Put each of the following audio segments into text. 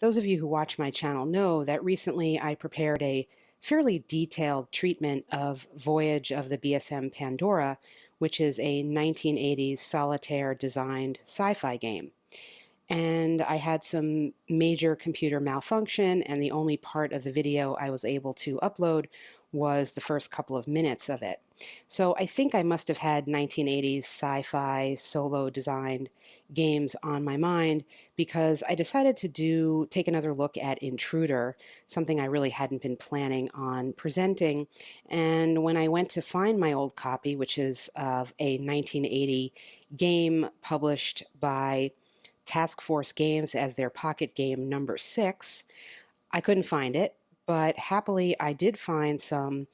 Those of you who watch my channel know that recently I prepared a fairly detailed treatment of Voyage of the BSM Pandora, which is a 1980s solitaire designed sci-fi game. And I had some major computer malfunction, and the only part of the video I was able to upload was the first couple of minutes of it. So I think I must have had 1980s sci-fi solo designed games on my mind because I decided to take another look at Intruder, something I really hadn't been planning on presenting. And when I went to find my old copy, which is of a 1980 game published by Task Force Games as their pocket game number 6. I couldn't find it, but happily I did find some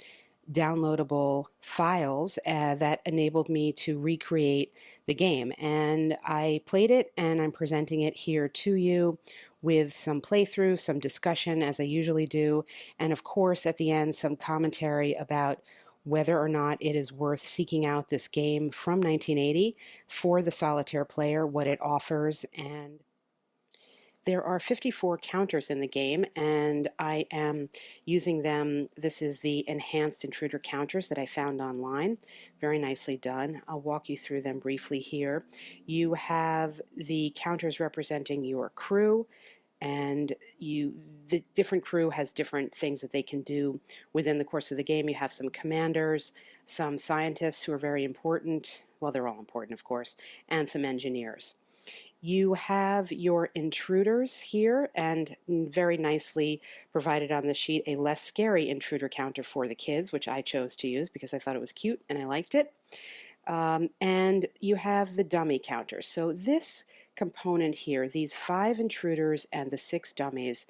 downloadable files that enabled me to recreate the game. And I played it, and I'm presenting it here to you with some playthrough, some discussion as I usually do, and of course at the end some commentary about whether or not it is worth seeking out this game from 1980 for the solitaire player, what it offers. And there are 54 counters in the game, and I am using them. This is the enhanced intruder counters that I found online. Very nicely done. I'll walk you through them briefly here. You have the counters representing your crew, and the different crew has different things that they can do within the course of the game. You have some commanders, some scientists who are very important. Well, they're all important, of course, and some engineers. You have your intruders here, and very nicely provided on the sheet a less scary intruder counter for the kids, which I chose to use because I thought it was cute and I liked it. And you have the dummy counter. So this component here, these 5 intruders and the 6 dummies,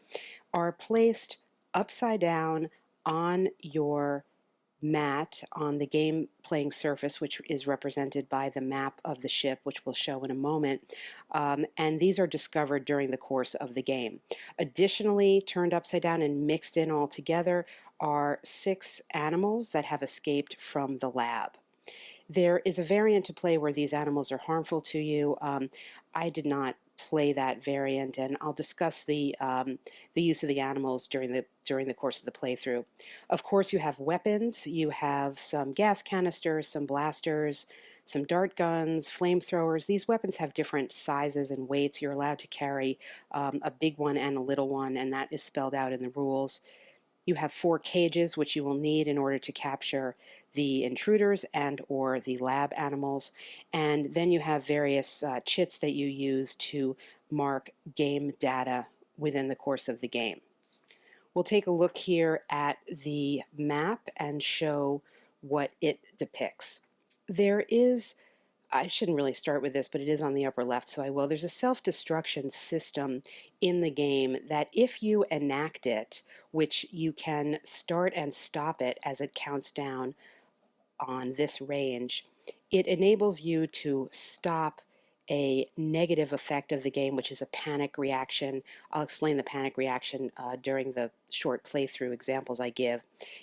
are placed upside down on your mat on the game playing surface, which is represented by the map of the ship, which we'll show in a moment. And these are discovered during the course of the game. Additionally, turned upside down and mixed in all together are 6 animals that have escaped from the lab. There is a variant to play where these animals are harmful to you. I did not play that variant, and I'll discuss the use of the animals during the course of the playthrough. Of course, you have weapons. You have some gas canisters, some blasters, some dart guns, flamethrowers. These weapons have different sizes and weights. You're allowed to carry a big one and a little one, and that is spelled out in the rules. You have 4 cages, which you will need in order to capture the intruders and or the lab animals. And then you have various chits that you use to mark game data within the course of the game. We'll take a look here at the map and show what it depicts. There is, I shouldn't really start with this, but it is on the upper left, so I will. There's a self-destruction system in the game that if you enact it, which you can start and stop it as it counts down on this range, it enables you to stop a negative effect of the game, which is a panic reaction. I'll explain the panic reaction during the short playthrough examples I give.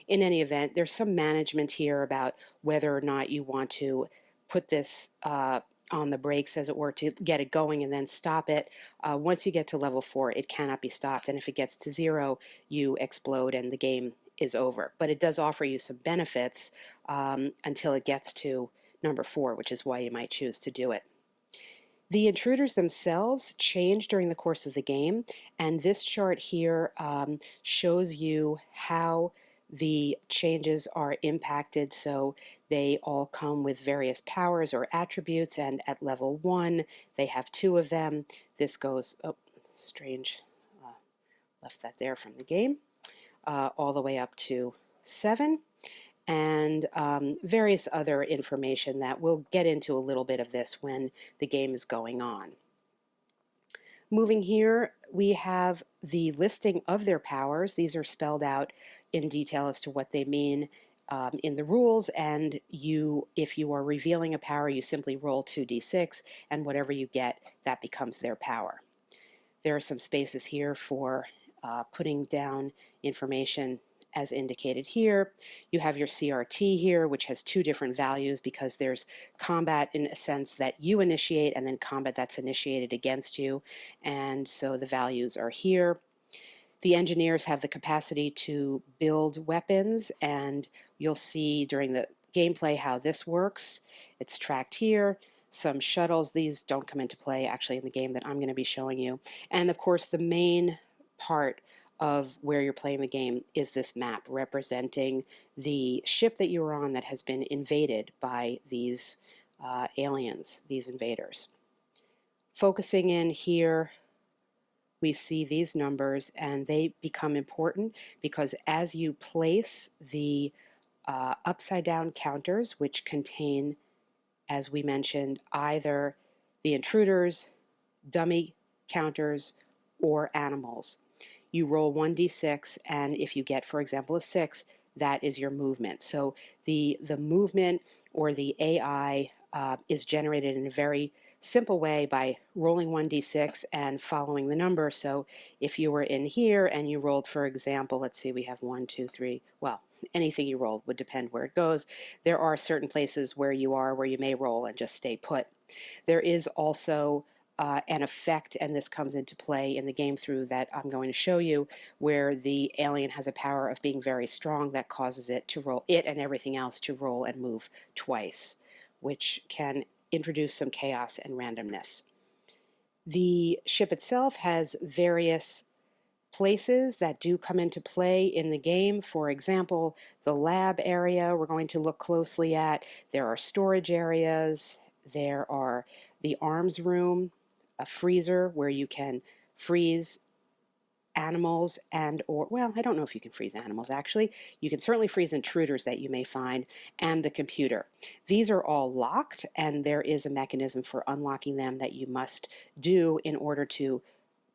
In any event, there's some management here about whether or not you want to put this on the brakes, as it were, to get it going and then stop it. Once you get to level 4, it cannot be stopped, and if it gets to 0, you explode and the game is over. But it does offer you some benefits until it gets to number 4, which is why you might choose to do it. The intruders themselves change during the course of the game, and this chart here shows you how the changes are impacted. So they all come with various powers or attributes, and at level 1 they have 2 of them. This goes, oh, strange, left that there from the game, all the way up to 7, and various other information that we'll get into a little bit of this when the game is going on. Moving here, we have the listing of their powers. These are spelled out in detail as to what they mean in the rules, and if you are revealing a power, you simply roll 2d6, and whatever you get, that becomes their power. There are some spaces here for putting down information as indicated here. You have your CRT here, which has two different values because there's combat in a sense that you initiate and then combat that's initiated against you. And so the values are here. The engineers have the capacity to build weapons, and you'll see during the gameplay how this works. It's tracked here. Some shuttles, these don't come into play actually in the game that I'm going to be showing you. And of course, the main part of where you're playing the game is this map representing the ship that you're on that has been invaded by these aliens, these invaders. Focusing in here, we see these numbers, and they become important because as you place the upside down counters, which contain, as we mentioned, either the intruders, dummy counters, or animals, you roll 1d6, and if you get, for example, a 6, that is your movement. So the movement or the AI is generated in a very simple way by rolling 1d6 and following the number. So if you were in here and you rolled, for example, let's see, we have 1, 2, 3, well, anything you rolled would depend where it goes. There are certain places where you are where you may roll and just stay put. There is also an effect, and this comes into play in the game through that I'm going to show you, where the alien has a power of being very strong that causes it to roll, it and everything else to roll and move twice, which can introduce some chaos and randomness. The ship itself has various places that do come into play in the game. For example, the lab area we're going to look closely at. There are storage areas. There are the arms room, a freezer where you can freeze animals and or, well, I don't know if you can freeze animals actually. You can certainly freeze intruders that you may find, and the computer. These are all locked, and there is a mechanism for unlocking them that you must do in order to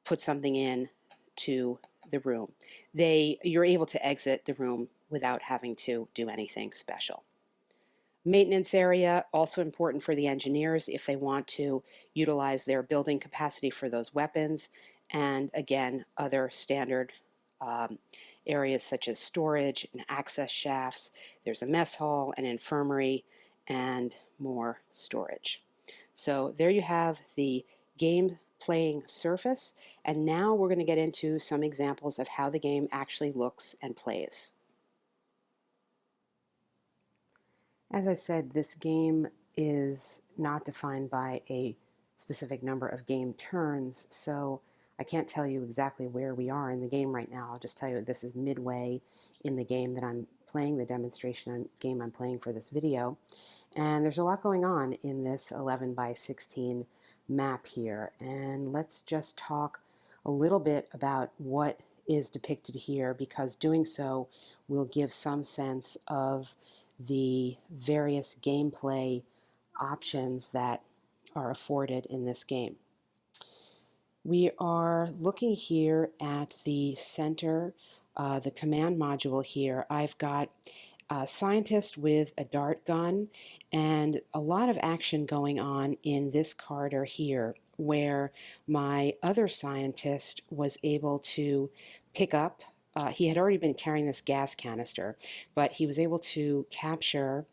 put something in to the room. You're able to exit the room without having to do anything special. Maintenance area, also important for the engineers if they want to utilize their building capacity for those weapons. And again, other standard areas such as storage and access shafts. There's a mess hall, an infirmary, and more storage. So there you have the game playing surface, and now we're going to get into some examples of how the game actually looks and plays. As I said, this game is not defined by a specific number of game turns, so I can't tell you exactly where we are in the game right now. I'll just tell you this is midway in the game that I'm playing, the demonstration game I'm playing for this video. And there's a lot going on in this 11 by 16 map here. And let's just talk a little bit about what is depicted here, because doing so will give some sense of the various gameplay options that are afforded in this game. We are looking here at the center, the command module here. I've got a scientist with a dart gun and a lot of action going on in this corridor here, where my other scientist was able to pick up, he had already been carrying this gas canister, but he was able to capture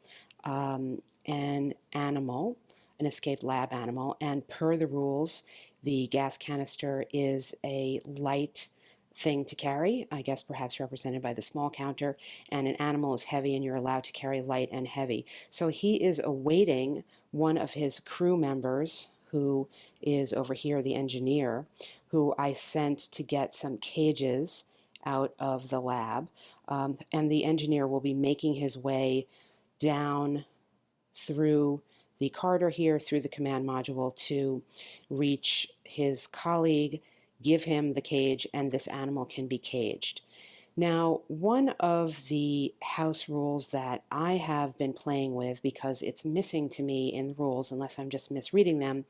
an animal, an escaped lab animal, and per the rules, the gas canister is a light thing to carry, I guess perhaps represented by the small counter, and an animal is heavy and you're allowed to carry light and heavy. So he is awaiting one of his crew members, who is over here, the engineer, who I sent to get some cages out of the lab, and the engineer will be making his way down through the corridor here, through the command module, to reach his colleague, give him the cage, and this animal can be caged. Now, one of the house rules that I have been playing with, because it's missing to me in the rules unless I'm just misreading them,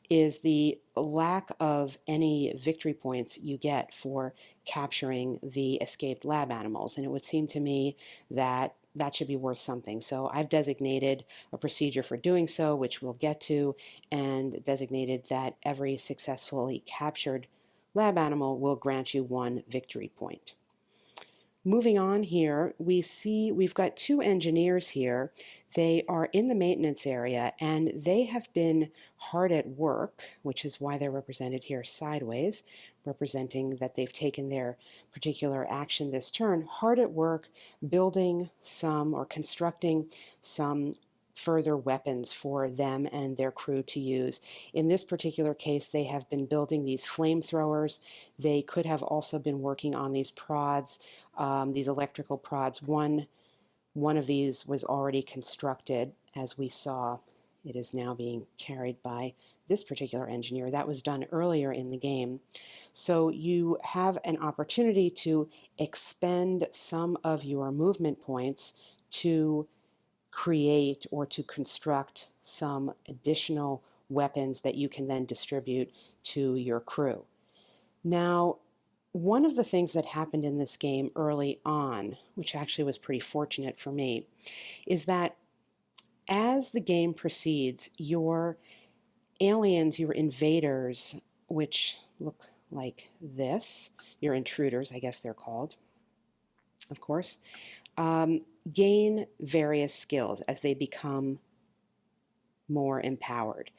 is the lack of any victory points you get for capturing the escaped lab animals. And it would seem to me that that should be worth something. So I've designated a procedure for doing so, which we'll get to, and designated that every successfully captured lab animal will grant you 1 victory point. Moving on here, we see we've got two engineers here. They are in the maintenance area and they have been hard at work, which is why they're represented here sideways, representing that they've taken their particular action this turn, hard at work building some or constructing some further weapons for them and their crew to use. In this particular case, they have been building these flamethrowers. They could have also been working on these prods, these electrical prods. One of these was already constructed, as we saw. It is now being carried by this particular engineer. That was done earlier in the game. So you have an opportunity to expend some of your movement points to create or to construct some additional weapons that you can then distribute to your crew. Now, one of the things that happened in this game early on, which actually was pretty fortunate for me, is that as the game proceeds, your aliens, your invaders, which look like this, your intruders, I guess they're called, of course, gain various skills as they become more empowered.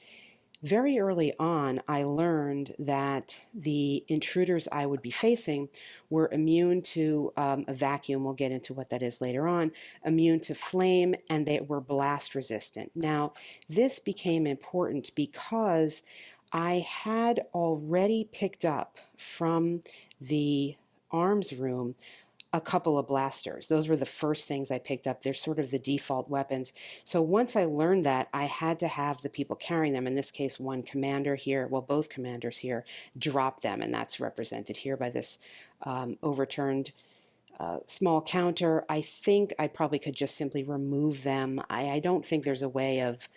Very early on, I learned that the intruders I would be facing were immune to a vacuum. We'll get into what that is later on. Immune to flame, and they were blast resistant. Now, this became important because I had already picked up from the arms room a couple of blasters. Those were the first things I picked up. They're sort of the default weapons. So once I learned that, I had to have the people carrying them, in this case one commander here, well both commanders here, drop them, and that's represented here by this overturned small counter. I think I probably could just simply remove them. I don't think there's a way of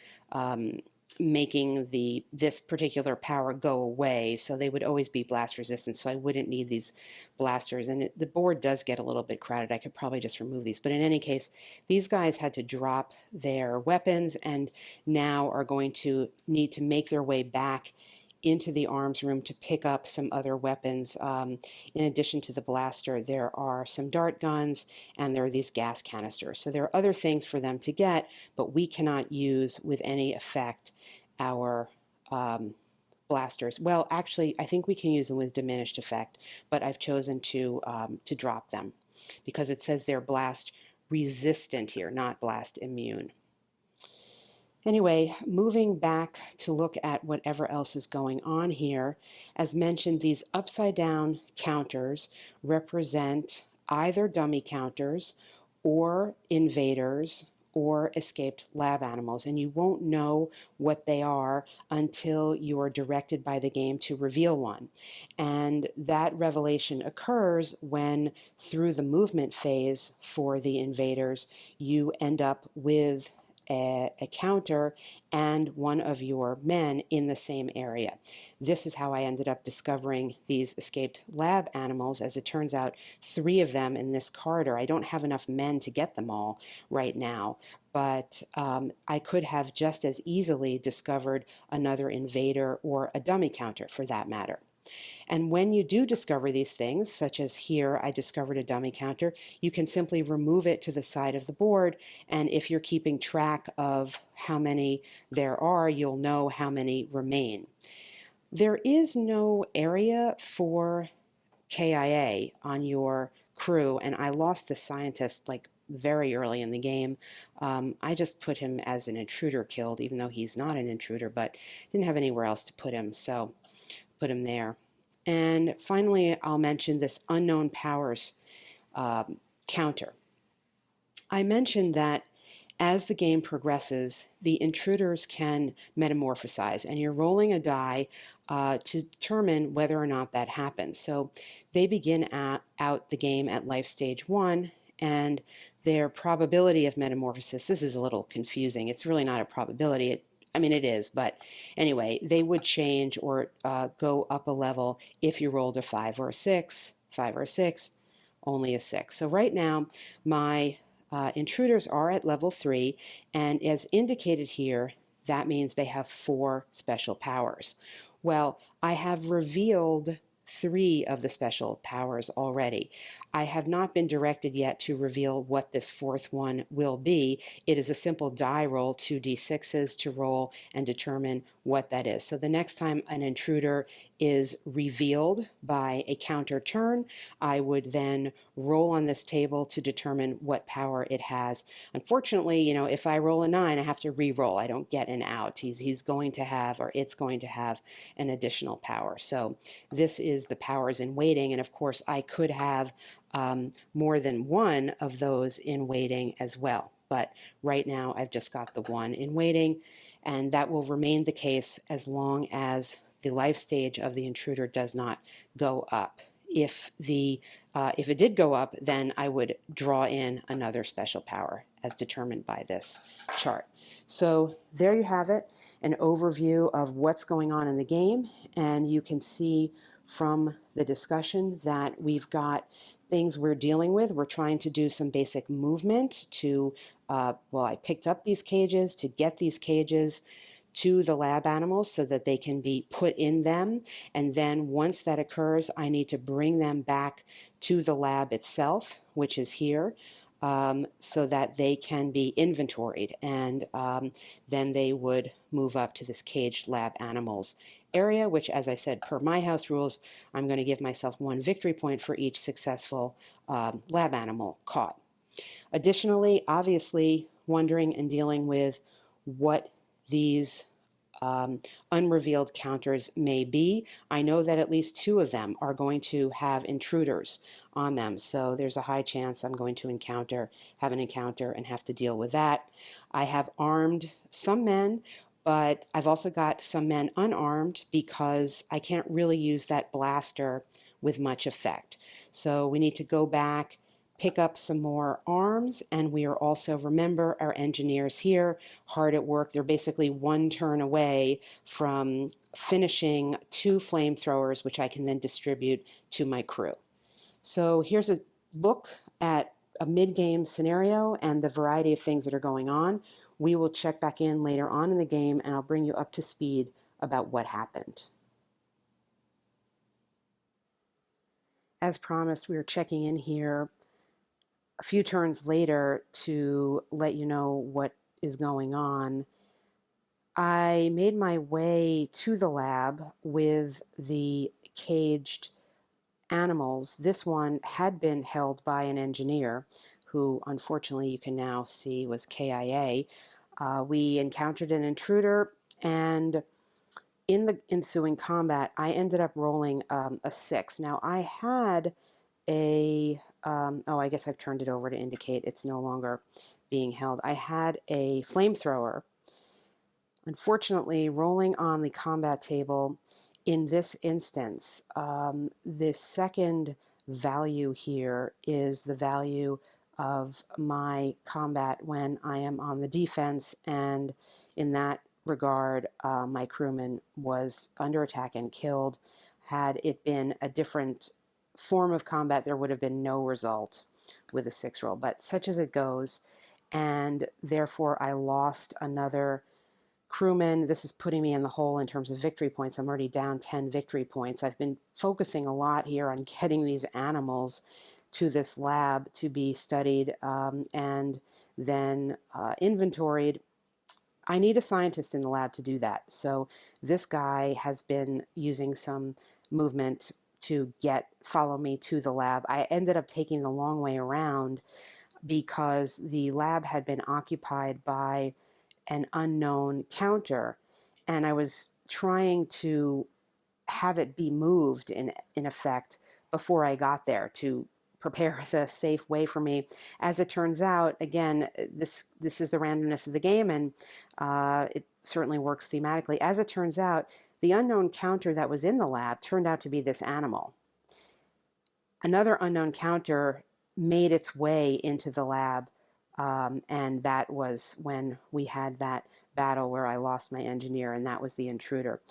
making this particular power go away, so they would always be blast resistant, so I wouldn't need these blasters. And the board does get a little bit crowded. I could probably just remove these, but in any case, these guys had to drop their weapons and now are going to need to make their way back into the arms room to pick up some other weapons. In addition to the blaster, there are some dart guns and there are these gas canisters. So there are other things for them to get, but we cannot use with any effect our blasters. Well, actually, I think we can use them with diminished effect, but I've chosen to drop them because it says they're blast resistant here, not blast immune. Anyway, moving back to look at whatever else is going on here, as mentioned, these upside down counters represent either dummy counters or invaders or escaped lab animals, and you won't know what they are until you are directed by the game to reveal one. And that revelation occurs when, through the movement phase for the invaders, you end up with a counter and one of your men in the same area. This is how I ended up discovering these escaped lab animals. As it turns out, 3 of them in this corridor. I don't have enough men to get them all right now, but I could have just as easily discovered another invader or a dummy counter for that matter. And when you do discover these things, such as here I discovered a dummy counter, you can simply remove it to the side of the board, and if you're keeping track of how many there are, you'll know how many remain. There is no area for KIA on your crew, and I lost the scientist like very early in the game. I just put him as an intruder killed, even though he's not an intruder, but didn't have anywhere else to put him, so put him there. And finally, I'll mention this unknown powers counter. I mentioned that as the game progresses, the intruders can metamorphosize, and you're rolling a die to determine whether or not that happens. So they begin out the game at life stage 1, and their probability of metamorphosis, this is a little confusing. It's really not a probability. I mean, it is, but anyway, they would change or go up a level if you rolled a 5 or a 6, 5 or a 6, only a 6. So right now, my intruders are at level 3, and as indicated here, that means they have 4 special powers. Well, I have revealed 3 of the special powers already. I have not been directed yet to reveal what this fourth one will be. It is a simple die roll, 2d6s to roll and determine what that is. So the next time an intruder is revealed by a counter turn, I would then roll on this table to determine what power it has. Unfortunately, if I roll a 9, I have to re-roll. I don't get an out. He's going to have, or it's going to have, an additional power. So this is the powers in waiting, and of course I could have more than one of those in waiting as well. But right now I've just got the one in waiting, and that will remain the case as long as the life stage of the intruder does not go up. If it did go up, then I would draw in another special power as determined by this chart. So there you have it, an overview of what's going on in the game, and you can see from the discussion that we've got things we're dealing with. We're trying to do some basic movement to, I picked up these cages to get these cages to the lab animals so that they can be put in them. And then once that occurs, I need to bring them back to the lab itself, which is here, so that they can be inventoried. And then they would move up to this caged lab animals area, which, as I said, per my house rules, I'm going to give myself 1 victory point for each successful lab animal caught. Additionally, obviously, wondering and dealing with what these unrevealed counters may be. I know that at least 2 of them are going to have intruders on them, so there's a high chance I'm going to have an encounter and have to deal with that. I have armed some men, but I've also got some men unarmed because I can't really use that blaster with much effect. So we need to go back, pick up some more arms, and we are also, remember, our engineers here, hard at work. They're basically 1 turn away from finishing 2 flamethrowers, which I can then distribute to my crew. So here's a look at a mid-game scenario and the variety of things that are going on. We will check back in later on in the game, and I'll bring you up to speed about what happened. As promised, we are checking in here a few turns later to let you know what is going on. I made my way to the lab with the caged animals. This one had been held by an engineer who, unfortunately, you can now see was KIA. We encountered an intruder, and in the ensuing combat, I ended up rolling a 6. Now, I had I guess I've turned it over to indicate it's no longer being held. I had a flamethrower. Unfortunately, rolling on the combat table in this instance, this second value here is the value of my combat when I am on the defense, and in that regard, my crewman was under attack and killed. Had it been a different form of combat, there would have been no result with a 6 roll, but such as it goes, and therefore I lost another crewman. This is putting me in the hole in terms of victory points. I'm already down 10 victory points. I've been focusing a lot here on getting these animals to this lab to be studied and then inventoried. I need a scientist in the lab to do that. So this guy has been using some movement to follow me to the lab. I ended up taking the long way around because the lab had been occupied by an unknown counter, and I was trying to have it be moved in effect before I got there to prepare the safe way for me. As it turns out, again, this is the randomness of the game, and it certainly works thematically. As it turns out, the unknown counter that was in the lab turned out to be this animal. Another unknown counter made its way into the lab, and that was when we had that battle where I lost my engineer, and that was the intruder.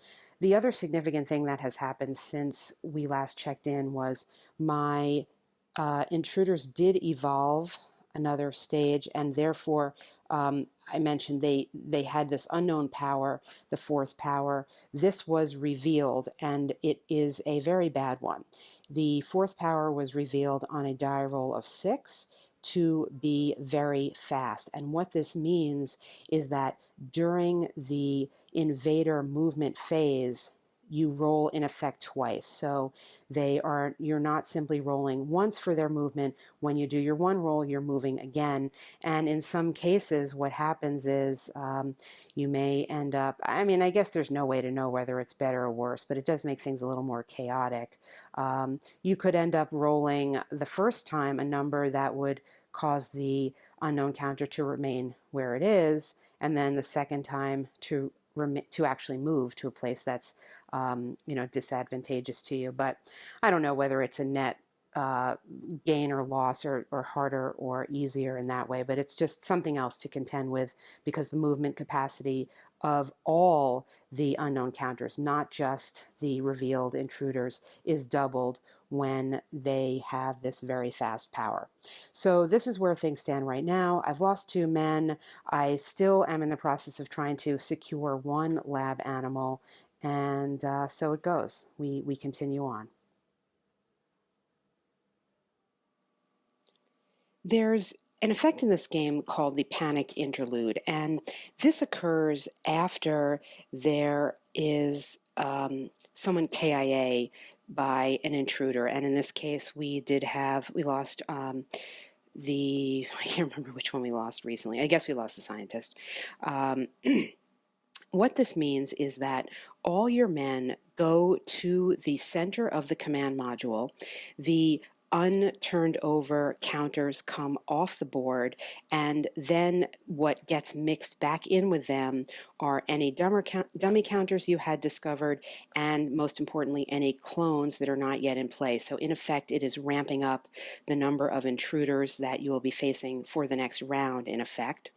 The other significant thing that has happened since we last checked in was my intruders did evolve another stage, and therefore I mentioned they had this unknown power, the fourth power. This was revealed, and it is a very bad one. The fourth power was revealed on a die roll of 6 to be very fast. And what this means is that during the invader movement phase, you roll in effect twice. So you're not simply rolling once for their movement. When you do your one roll, you're moving again. And in some cases, what happens is you may end up, I mean, I guess there's no way to know whether it's better or worse, but it does make things a little more chaotic. You could end up rolling the first time a number that would cause the unknown counter to remain where it is, and then the second time to actually move to a place that's disadvantageous to you. But I don't know whether it's a net gain or loss, or harder or easier in that way, but it's just something else to contend with, because the movement capacity of all the unknown counters, not just the revealed intruders, is doubled when they have this very fast power. So this is where things stand right now. I've lost 2 men. I still am in the process of trying to secure 1 lab animal, and so it goes. We continue on. There's an effect in this game called the panic interlude, and this occurs after there is someone KIA by an intruder. And in this case, we lost I can't remember which one we lost recently. I guess we lost the scientist. What this means is that all your men go to the center of the command module. The unturned over counters come off the board, and then what gets mixed back in with them are any dummy counters you had discovered, and most importantly, any clones that are not yet in play. So in effect, it is ramping up the number of intruders that you will be facing for the next round, in effect.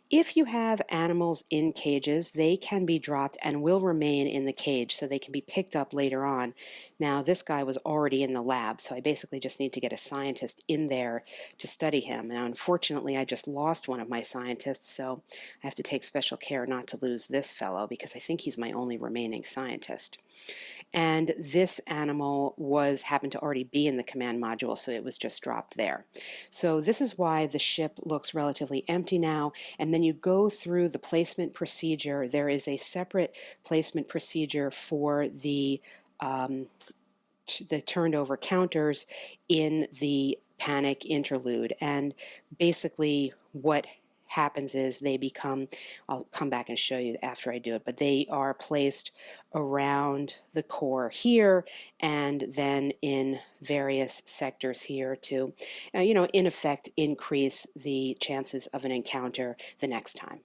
If you have animals in cages, they can be dropped and will remain in the cage, so they can be picked up later on. Now, this guy was already in the lab, so I basically just need to get a scientist in there to study him. Now, unfortunately, I just lost one of my scientists, so I have to take special care not to lose this fellow, because I think he's my only remaining scientist. And this animal happened to already be in the command module, so it was just dropped there. So this is why the ship looks relatively empty now. And then you go through the placement procedure. There is a separate placement procedure for the turned over counters in the panic interlude. And basically what happens is they become, I'll come back and show you after I do it, but they are placed around the core here, and then in various sectors here to, in effect, increase the chances of an encounter the next time.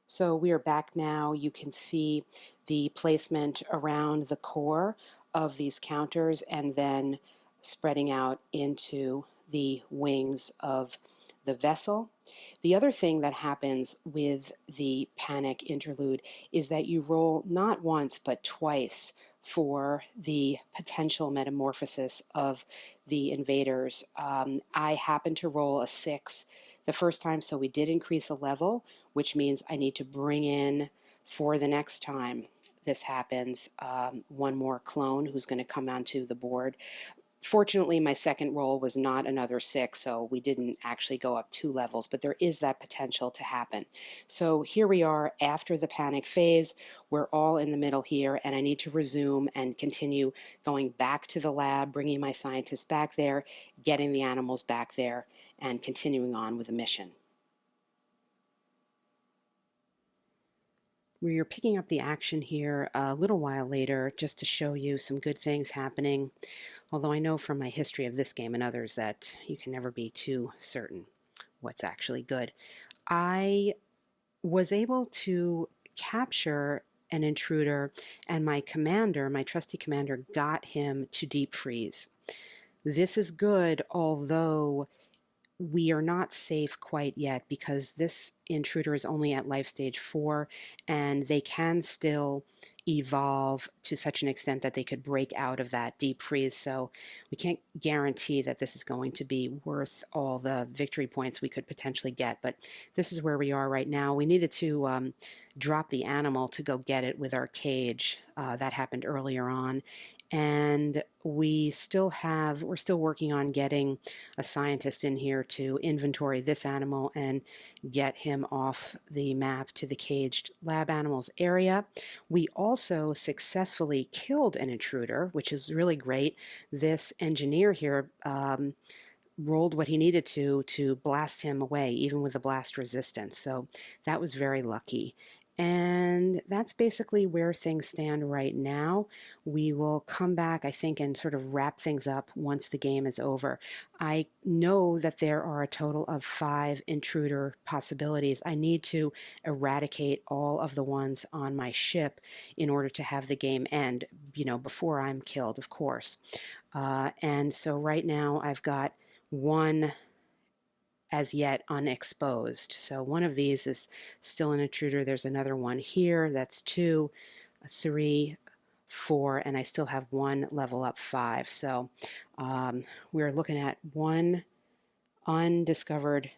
So we are back now. You can see the placement around the core of these counters, and then spreading out into the wings of the vessel. The other thing that happens with the panic interlude is that you roll not once but twice for the potential metamorphosis of the invaders. I happened to roll a 6 the first time, so we did increase a level, which means I need to bring in, for the next time this happens, 1 more clone who's going to come onto the board. Fortunately, my second roll was not another 6, so we didn't actually go up 2 levels, but there is that potential to happen. So here we are after the panic phase. We're all in the middle here, and I need to resume and continue going back to the lab, bringing my scientists back there, getting the animals back there, and continuing on with the mission. We are picking up the action here a little while later, just to show you some good things happening. Although I know from my history of this game and others that you can never be too certain what's actually good. I was able to capture an intruder, and my commander, my trusty commander, got him to deep freeze. This is good, although we are not safe quite yet, because this intruder is only at life stage 4, and they can still evolve to such an extent that they could break out of that deep freeze. So we can't guarantee that this is going to be worth all the victory points we could potentially get, but this is where we are right now. We needed to drop the animal to go get it with our cage. That happened earlier on. And we're still working on getting a scientist in here to inventory this animal and get him off the map to the caged lab animals area. We also successfully killed an intruder, which is really great. This engineer here rolled what he needed to blast him away, even with the blast resistance. So that was very lucky. And that's basically where things stand right now. We will come back, I think, and sort of wrap things up once the game is over. I know that there are a total of 5 intruder possibilities. I need to eradicate all of the ones on my ship in order to have the game end, before I'm killed, of course. And so right now I've got one as yet unexposed. So one of these is still an intruder. There's another one here. That's 2, 3, 4, and I still have one level up 5. So we're looking at one undiscovered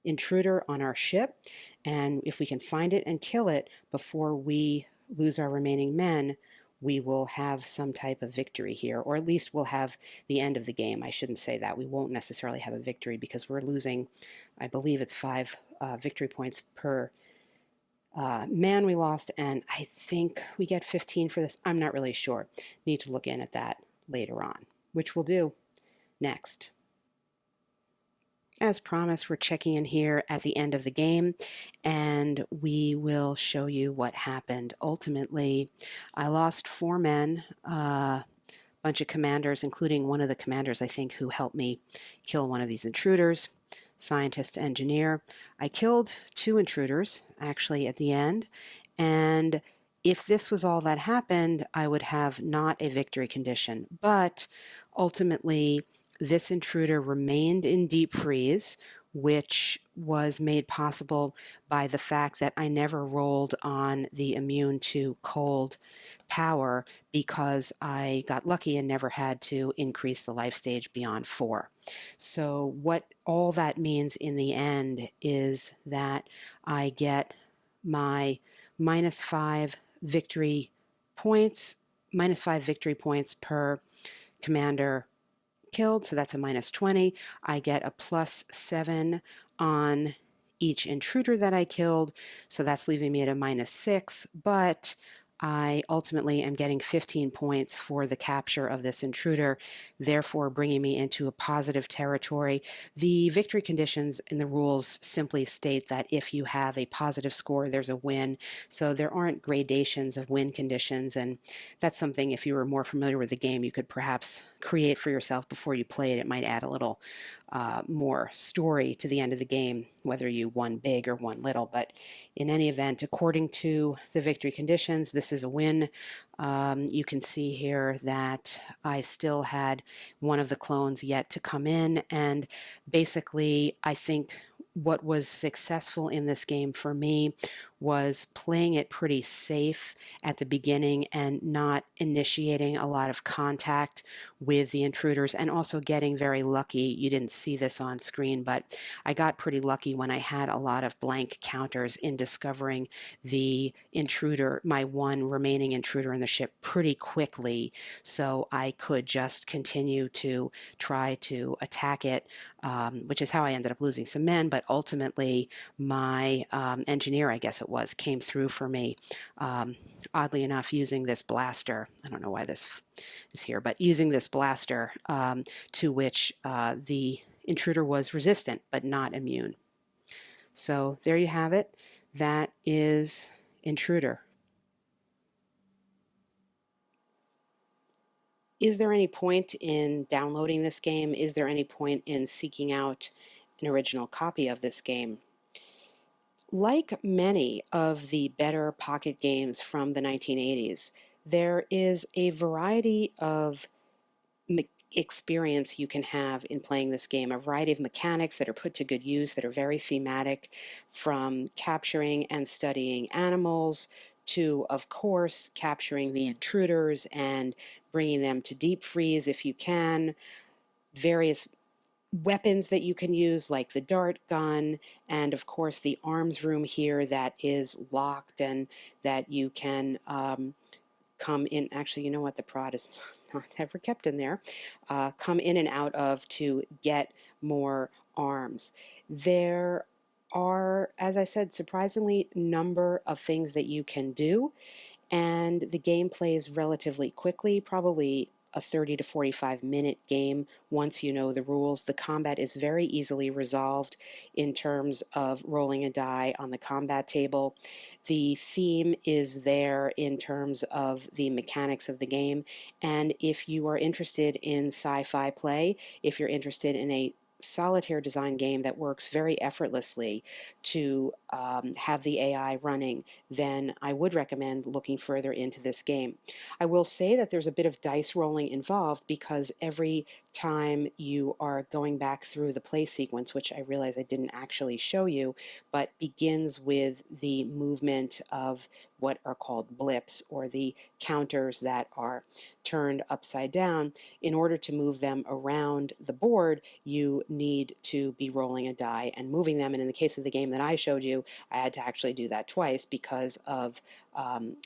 intruder on our ship, and if we can find it and kill it before we lose our remaining men, we will have some type of victory here, or at least we'll have the end of the game. I shouldn't say that. We won't necessarily have a victory because we're losing, I believe it's 5 victory points per man we lost, and I think we get 15 for this. I'm not really sure. Need to look in at that later on, which we'll do next. As promised, we're checking in here at the end of the game, and we will show you what happened. Ultimately, I lost 4 men, a bunch of commanders, including one of the commanders, I think, who helped me kill one of these intruders, scientist, engineer. I killed 2 intruders, actually, at the end, and if this was all that happened, I would have not a victory condition. But ultimately, this intruder remained in deep freeze, which was made possible by the fact that I never rolled on the immune to cold power because I got lucky and never had to increase the life stage beyond 4. So what all that means in the end is that I get my -5 victory points, -5 victory points per commander killed, so that's a -20. I get a +7 on each intruder that I killed, so that's leaving me at a -6, but I ultimately am getting 15 points for the capture of this intruder, therefore bringing me into a positive territory. The victory conditions in the rules simply state that if you have a positive score, there's a win. So there aren't gradations of win conditions, and that's something, if you were more familiar with the game, you could perhaps create for yourself before you play it. It might add a little more story to the end of the game, whether you won big or won little. But in any event, according to the victory conditions, this is a win. You can see here that I still had one of the clones yet to come in, and basically I think what was successful in this game for me was playing it pretty safe at the beginning and not initiating a lot of contact with the intruders, and also getting very lucky. You didn't see this on screen, but I got pretty lucky when I had a lot of blank counters in discovering the intruder, my one remaining intruder in the ship, pretty quickly, so I could just continue to try to attack it, which is how I ended up losing some men. But ultimately my engineer, I guess it was, came through for me, oddly enough, using this blaster. I don't know why this is here, but using this blaster to which the intruder was resistant but not immune. So there you have it. That is Intruder. Is there any point in downloading this game? Is there any point in seeking out an original copy of this game? Like many of the better pocket games from the 1980s, there is a variety of experience you can have in playing this game, a variety of mechanics that are put to good use that are very thematic, from capturing and studying animals to, of course, capturing the intruders and bringing them to deep freeze if you can, various weapons that you can use like the dart gun, and of course the arms room here that is locked and that you can come in. Actually, you know what, the prod is not ever kept in there. Come in and out of to get more arms. There are, as I said, surprisingly number of things that you can do, and the game plays relatively quickly, probably a 30 to 45-minute game once you know the rules. The combat is very easily resolved in terms of rolling a die on the combat table. The theme is there in terms of the mechanics of the game, and if you are interested in sci-fi play, if you're interested in a solitaire design game that works very effortlessly to have the AI running, then I would recommend looking further into this game. I will say that there's a bit of dice rolling involved because every time you are going back through the play sequence, which I realize I didn't actually show you, but begins with the movement of what are called blips, or the counters that are turned upside down. In order to move them around the board, you need to be rolling a die and moving them. And in the case of the game that I showed you, I had to actually do that twice because of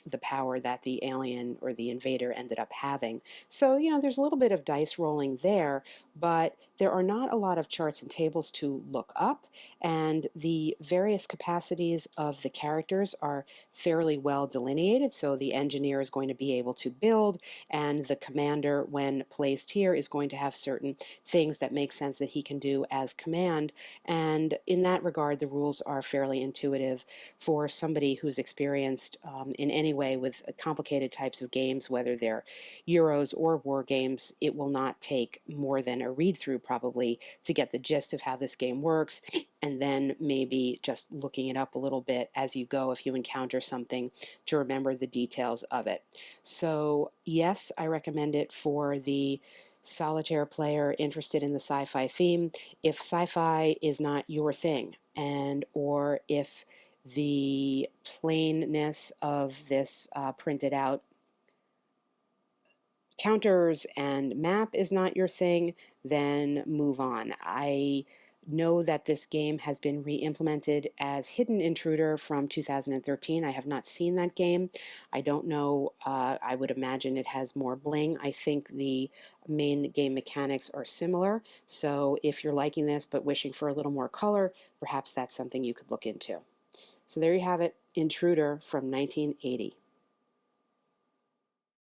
the power that the alien or the invader ended up having. So, you know, there's a little bit of dice rolling there, but there are not a lot of charts and tables to look up, and the various capacities of the characters are fairly well delineated. So the engineer is going to be able to build, and the commander, when placed here, is going to have certain things that make sense that he can do as command. And in that regard, the rules are fairly intuitive for somebody who's experienced in any way with complicated types of games, whether they're Euros or war games. It will not take more than a read-through probably to get the gist of how this game works, and then maybe just looking it up a little bit as you go if you encounter something to remember the details of it. So yes, I recommend it for the solitaire player interested in the sci-fi theme. If sci-fi is not your thing, and or if the plainness of this printed out counters and map is not your thing, then move on. I know that this game has been re-implemented as Hidden Intruder from 2013. I have not seen that game. I don't know. I would imagine it has more bling. I think the main game mechanics are similar. So if you're liking this but wishing for a little more color, perhaps that's something you could look into. So there you have it, Intruder from 1980.